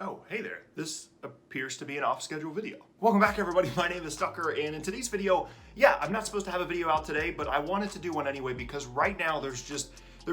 Oh, hey there. This appears to be an off-schedule video. Welcome back, everybody. My name is Tucker, and in today's video, I'm not supposed to have a video out today, but I wanted to do one anyway because right now there's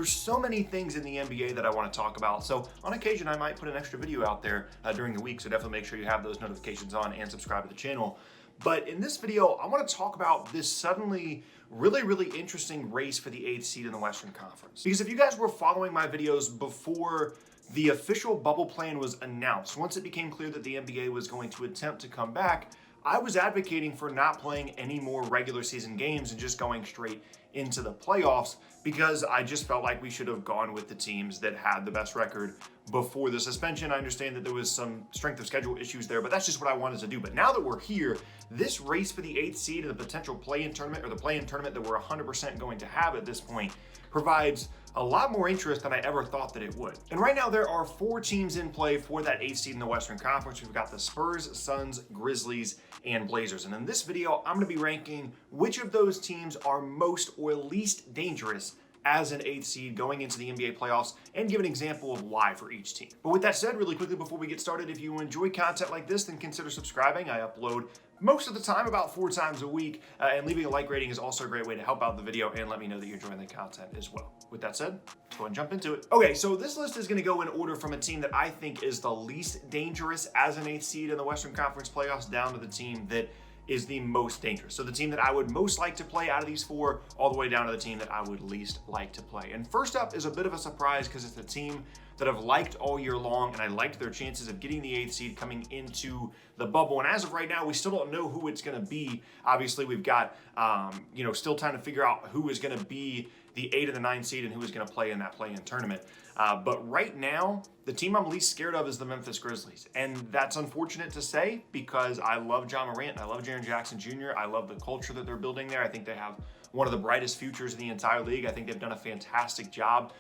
so many things in the NBA that I want to talk about. So on occasion, I might put an extra video out there during the week, so definitely make sure you have those notifications on and subscribe to the channel. But in this video, I want to talk about this suddenly really interesting race for the 8th seed in the Western Conference. Because if you guys were following my videos before the official bubble plan was announced, once it became clear that the NBA was going to attempt to come back, I was advocating for not playing any more regular season games and just going straight into the playoffs because I just felt like we should have gone with the teams that had the best record before the suspension. I understand that there was some strength of schedule issues there, but that's just what I wanted to do. But now that we're here, this race for the 8th seed and the potential play-in tournament, or the play-in tournament that we're 100% going to have at this point, provides a lot more interest than I ever thought that it would. And right now there are 4 teams in play for that 8th seed in the Western Conference. We've got the Spurs, Suns, Grizzlies, and Blazers. And in this video, I'm gonna be ranking which of those teams are most or least dangerous as an 8th seed going into the NBA playoffs, and give an example of why for each team. But with that said, really quickly before we get started, if you enjoy content like this, then consider subscribing. I upload most of the time, about 4 times a week, and leaving a like rating is also a great way to help out the video and let me know that you're enjoying the content as well. With that said, let's go ahead and jump into it. Okay, so this list is gonna go in order from a team that I think is the least dangerous as an 8th seed in the Western Conference playoffs down to the team that is the most dangerous. So the team that I would most like to play out of these 4, all the way down to the team that I would least like to play. And first up is a bit of a surprise because it's a team that I've liked all year long, and I liked their chances of getting the 8th seed coming into the bubble. And as of right now, we still don't know who it's gonna be. Obviously, we've got still time to figure out who is gonna be the 8 and the 9 seed and who is gonna play in that play-in tournament. But right now, the team I'm least scared of is the Memphis Grizzlies. And that's unfortunate to say because I love John Morant, I love Jaren Jackson Jr., I love the culture that they're building there. I think they have one of the brightest futures in the entire league. I think they've done a fantastic job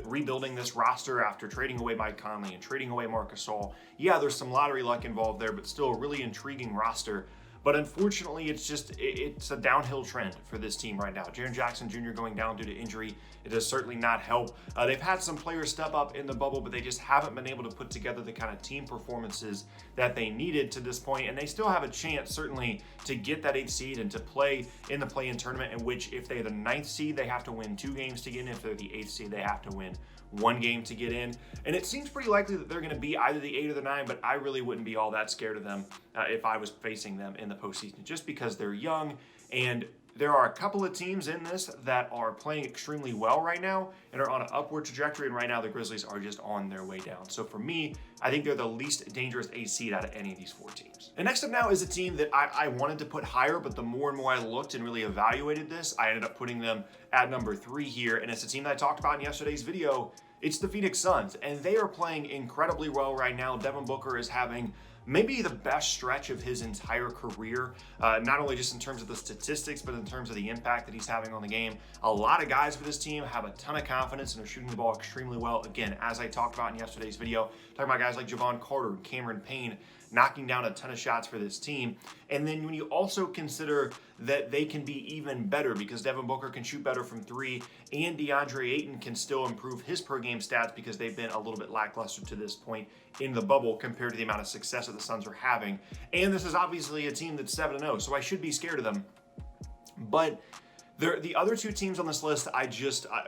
rebuilding this roster after trading away Mike Conley and trading away Marc Gasol. Yeah, there's some lottery luck involved there, but still a really intriguing roster. But unfortunately, it's a downhill trend for this team right now. Jaren Jackson Jr. going down due to injury. It does certainly not help. They've had some players step up in the bubble, but they just haven't been able to put together the kind of team performances that they needed to this point. And they still have a chance, certainly, to get that 8th seed and to play in the play-in tournament, in which if they're the 9th seed, they have to win 2 games to get in. If they're the 8th seed, they have to win 1 game to get in. And it seems pretty likely that they're going to be either the 8 or the 9, but I really wouldn't be all that scared of them if I was facing them in the postseason, just because they're young. And there are a couple of teams in this that are playing extremely well right now and are on an upward trajectory, and right now the Grizzlies are just on their way down. So for me, I think they're the least dangerous 8th seed out of any of these 4 teams. And next up now is a team that I wanted to put higher, but the more and more I looked and really evaluated this, I ended up putting them at number 3 here, and it's a team that I talked about in yesterday's video. It's the Phoenix Suns, and they are playing incredibly well right now. Devin Booker is having maybe the best stretch of his entire career, not only just in terms of the statistics, but in terms of the impact that he's having on the game. A lot of guys for this team have a ton of confidence and are shooting the ball extremely well. Again, as I talked about in yesterday's video, talking about guys like Javon Carter and Cameron Payne knocking down a ton of shots for this team. And then when you also consider that they can be even better because Devin Booker can shoot better from 3 and DeAndre Ayton can still improve his per game stats because they've been a little bit lackluster to this point in the bubble compared to the amount of success that the Suns are having. And this is obviously a team that's 7-0, so I should be scared of them. But the other 2 teams on this list,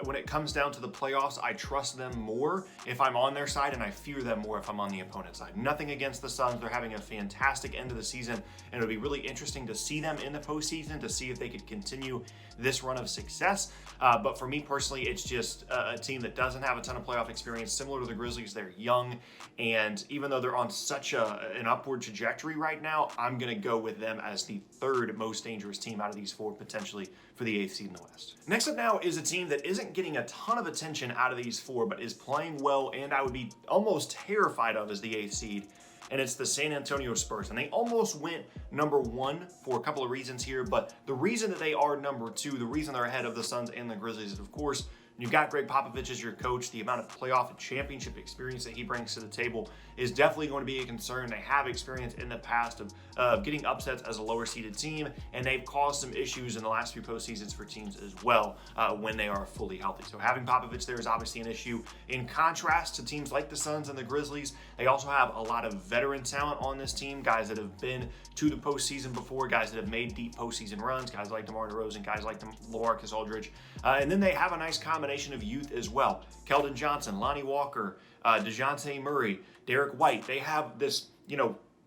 when it comes down to the playoffs, I trust them more if I'm on their side, and I fear them more if I'm on the opponent's side. Nothing against the Suns. They're having a fantastic end of the season, and it'll be really interesting to see them in the postseason to see if they could continue this run of success. But for me personally, it's just a team that doesn't have a ton of playoff experience. Similar to the Grizzlies, they're young, and even though they're on such an upward trajectory right now, I'm going to go with them as the 3rd most dangerous team out of these 4 potentially for the 8th seed in the West. Next up now is a team that isn't getting a ton of attention out of these 4, but is playing well, and I would be almost terrified of as the 8th seed, and it's the San Antonio Spurs. And they almost went number 1 for a couple of reasons here, but the reason that they are number 2, the reason they're ahead of the Suns and the Grizzlies is, of course, you've got Greg Popovich as your coach, the amount of playoff and championship experience that he brings to the table is definitely going to be a concern. They have experience in the past of getting upsets as a lower seeded team, and they've caused some issues in the last few postseasons for teams as well when they are fully healthy. So having Popovich there is obviously an issue. In contrast to teams like the Suns and the Grizzlies, they also have a lot of veteran talent on this team, guys that have been to the postseason before, guys that have made deep postseason runs, guys like DeMar DeRozan, guys like LaMarcus Aldridge. And then they have a nice combination of youth as well. Keldon Johnson, Lonnie Walker, DeJounte Murray, Derek White. They have this,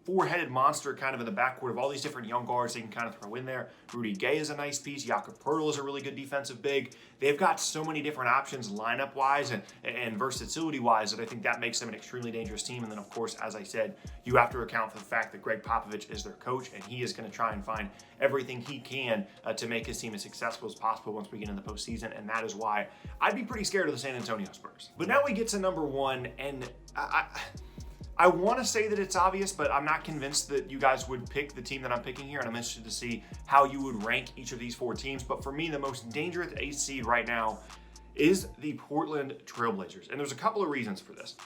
four-headed monster kind of in the backcourt of all these different young guards they can kind of throw in there. Rudy Gay is a nice piece. Jakob Poeltl is a really good defensive big. They've got so many different options lineup-wise and versatility-wise that I think that makes them an extremely dangerous team. And then, of course, as I said, you have to account for the fact that Greg Popovich is their coach, and he is going to try and find everything he can to make his team as successful as possible once we get in the postseason. And that is why I'd be pretty scared of the San Antonio Spurs. But now we get to number one, and I want to say that it's obvious, but I'm not convinced that you guys would pick the team that I'm picking here, and I'm interested to see how you would rank each of these four teams. But for me, the most dangerous 8th seed right now is the Portland Trailblazers, and there's a couple of reasons for this.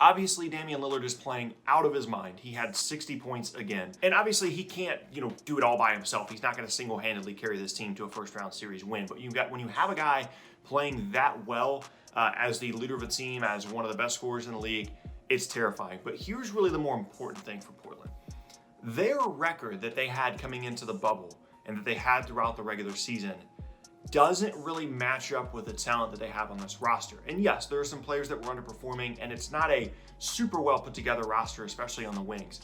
Obviously, Damian Lillard is playing out of his mind. He had 60 points again. And obviously, he can't, do it all by himself. He's not going to single-handedly carry this team to a first-round series win. But when you have a guy playing that well as the leader of a team, as one of the best scorers in the league, it's terrifying. But here's really the more important thing for Portland. Their record that they had coming into the bubble and that they had throughout the regular season doesn't really match up with the talent that they have on this roster. And yes, there are some players that were underperforming, and it's not a super well put together roster, especially on the wings.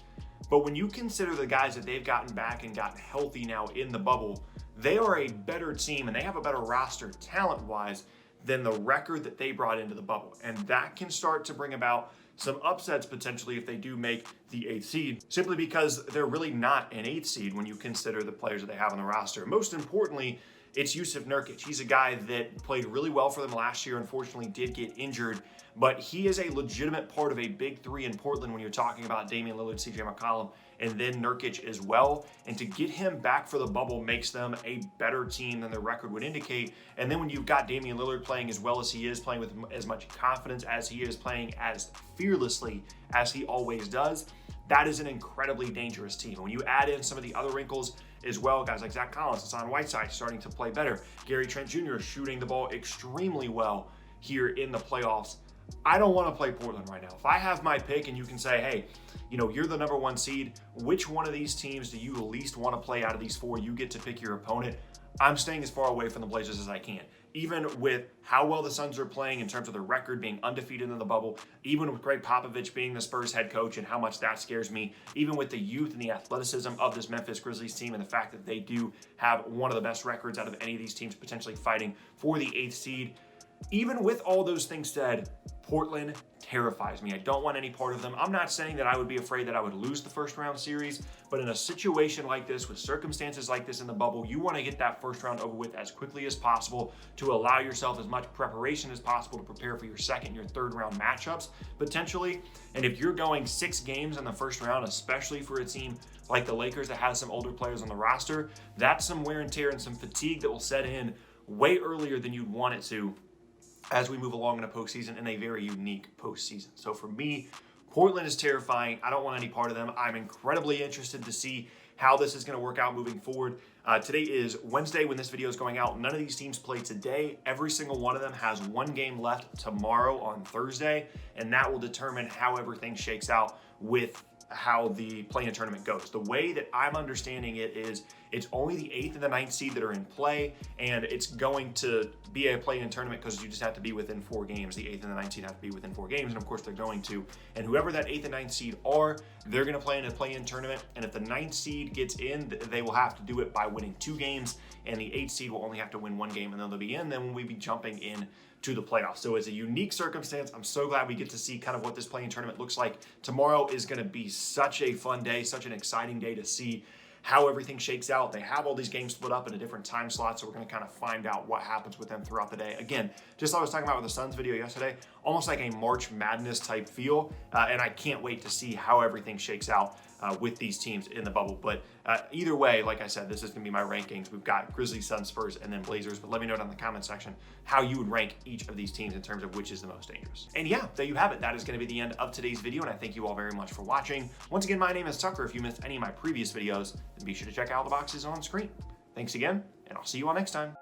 But when you consider the guys that they've gotten back and gotten healthy now in the bubble, they are a better team and they have a better roster talent-wise than the record that they brought into the bubble. And that can start to bring about some upsets potentially if they do make the 8th seed, simply because they're really not an 8th seed when you consider the players that they have on the roster. Most importantly, it's Jusuf Nurkic. He's a guy that played really well for them last year, unfortunately did get injured, but he is a legitimate part of a big three in Portland when you're talking about Damian Lillard, CJ McCollum, and then Nurkic as well. And to get him back for the bubble makes them a better team than their record would indicate. And then when you've got Damian Lillard playing as well as he is, playing with as much confidence as he is, playing as fearlessly as he always does, that is an incredibly dangerous team. And when you add in some of the other wrinkles as well, guys like Zach Collins, Hassan Whiteside starting to play better, Gary Trent Jr. shooting the ball extremely well here in the playoffs, I don't want to play Portland right now. If I have my pick and you can say, hey, you're the number one seed, which one of these teams do you least want to play out of these four? You get to pick your opponent. I'm staying as far away from the Blazers as I can. Even with how well the Suns are playing in terms of their record being undefeated in the bubble, even with Greg Popovich being the Spurs head coach and how much that scares me, even with the youth and the athleticism of this Memphis Grizzlies team and the fact that they do have one of the best records out of any of these teams potentially fighting for the 8th seed, even with all those things said, Portland terrifies me. I don't want any part of them. I'm not saying that I would be afraid that I would lose the first round series, but in a situation like this, with circumstances like this in the bubble, you want to get that first round over with as quickly as possible to allow yourself as much preparation as possible to prepare for your second, your third round matchups, potentially. And if you're going 6 games in the first round, especially for a team like the Lakers that has some older players on the roster, that's some wear and tear and some fatigue that will set in way earlier than you'd want it to as we move along in a postseason, in a very unique postseason. So for me, Portland is terrifying. I don't want any part of them. I'm incredibly interested to see how this is going to work out moving forward. Today is Wednesday when this video is going out. None of these teams play today. Every single one of them has one game left tomorrow on Thursday, and that will determine how everything shakes out with how the play-in tournament goes. The way that I'm understanding it is it's only the 8th and the 9th seed that are in play, and it's going to be a play-in tournament because you just have to be within 4 games. The 8th and the 9th seed have to be within 4 games, and of course they're going to. And whoever that 8th and 9th seed are, they're going to play in a play-in tournament, and if the 9th seed gets in, they will have to do it by winning 2 games, and the 8th seed will only have to win 1 game, and then they'll be in. Then we'll be jumping in to the playoffs. So it's a unique circumstance. I'm so glad we get to see kind of what this play-in tournament looks like. Tomorrow is going to be such a fun day, such an exciting day to see how everything shakes out. They have all these games split up into different time slots, so we're going to kind of find out what happens with them throughout the day. Again, just like I was talking about with the Suns video yesterday, almost like a March Madness type feel, and I can't wait to see how everything shakes out with these teams in the bubble. But either way, like I said, this is going to be my rankings. We've got Grizzlies, Suns, Spurs, and then Blazers. But let me know down in the comment section how you would rank each of these teams in terms of which is the most dangerous. And yeah, there you have it. That is going to be the end of today's video, and I thank you all very much for watching. Once again, my name is Tucker. If you missed any of my previous videos, then be sure to check out the boxes on screen. Thanks again, and I'll see you all next time.